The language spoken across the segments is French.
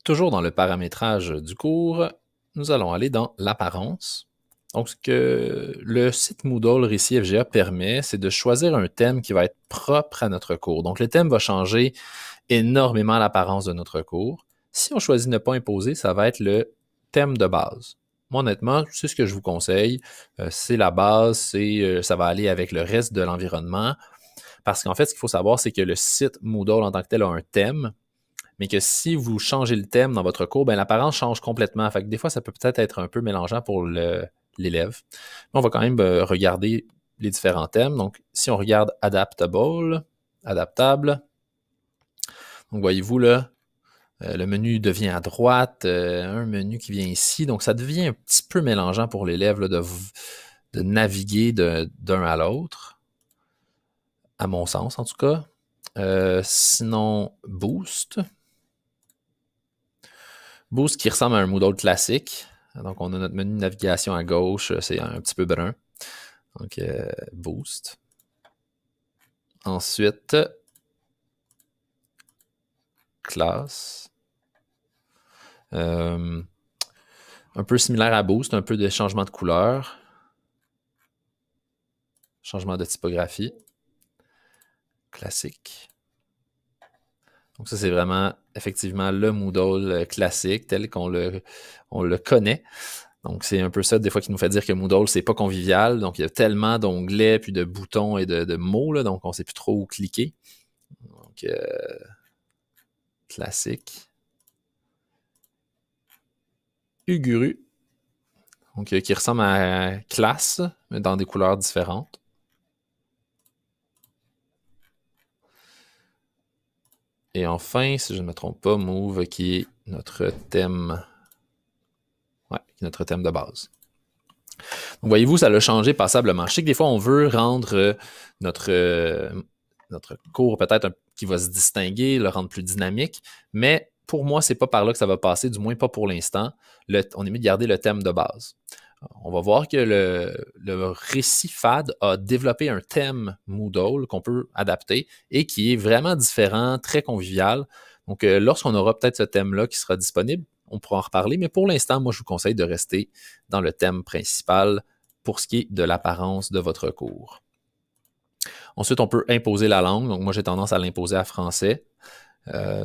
Toujours dans le paramétrage du cours, nous allons aller dans l'apparence. Donc, ce que le site Moodle Récit FGA permet, c'est de choisir un thème qui va être propre à notre cours. Donc, le thème va changer énormément l'apparence de notre cours. Si on choisit de ne pas imposer, ça va être le thème de base. Moi, honnêtement, c'est ce que je vous conseille. C'est la base, ça va aller avec le reste de l'environnement. Parce qu'en fait, ce qu'il faut savoir, c'est que le site Moodle en tant que tel a un thème, mais que si vous changez le thème dans votre cours, ben, l'apparence change complètement. Fait que des fois, ça peut peut-être être un peu mélangeant pour l'élève. Mais on va quand même regarder les différents thèmes. Donc, si on regarde Adaptable, adaptable, donc voyez-vous là, le menu devient à droite, un menu qui vient ici. Donc, ça devient un petit peu mélangeant pour l'élève de naviguer d'un à l'autre, à mon sens en tout cas. Sinon, Boost. Boost qui ressemble à un Moodle classique. Donc, on a notre menu de navigation à gauche, c'est un petit peu brun. Donc, Boost. Ensuite, classe. Un peu similaire à Boost, un peu de changement de couleur. Changement de typographie. Classique. Donc ça, c'est vraiment effectivement le Moodle classique tel qu'on le connaît. Donc c'est un peu ça des fois qui nous fait dire que Moodle, c'est pas convivial. Donc il y a tellement d'onglets, puis de boutons et de mots, là, donc on sait plus trop où cliquer. Donc classique. Uguru. Donc qui ressemble à classe, mais dans des couleurs différentes. Et enfin, si je ne me trompe pas, Move, qui est notre thème. Ouais, qui est notre thème de base. Donc, voyez-vous, ça l'a changé passablement. Je sais que des fois, on veut rendre notre cours peut-être qui va se distinguer, le rendre plus dynamique, mais pour moi, c'est pas par là que ça va passer, du moins pas pour l'instant. On est mieux de garder le thème de base. On va voir que le récit FAD a développé un thème Moodle qu'on peut adapter et qui est vraiment différent, très convivial. Donc, lorsqu'on aura peut-être ce thème-là qui sera disponible, on pourra en reparler, mais pour l'instant, moi, je vous conseille de rester dans le thème principal pour ce qui est de l'apparence de votre cours. Ensuite, on peut imposer la langue. Donc, moi, j'ai tendance à l'imposer à français.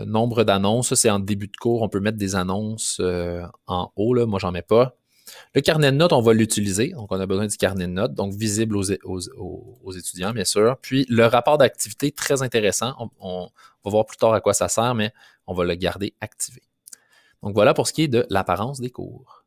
Nombre d'annonces, ça, c'est en début de cours. On peut mettre des annonces en haut. Là. Moi, j'en mets pas. Le carnet de notes, on va l'utiliser. Donc, on a besoin du carnet de notes, donc visible aux étudiants, bien sûr. Puis, le rapport d'activité, très intéressant. On va voir plus tard à quoi ça sert, mais on va le garder activé. Donc, voilà pour ce qui est de l'apparence des cours.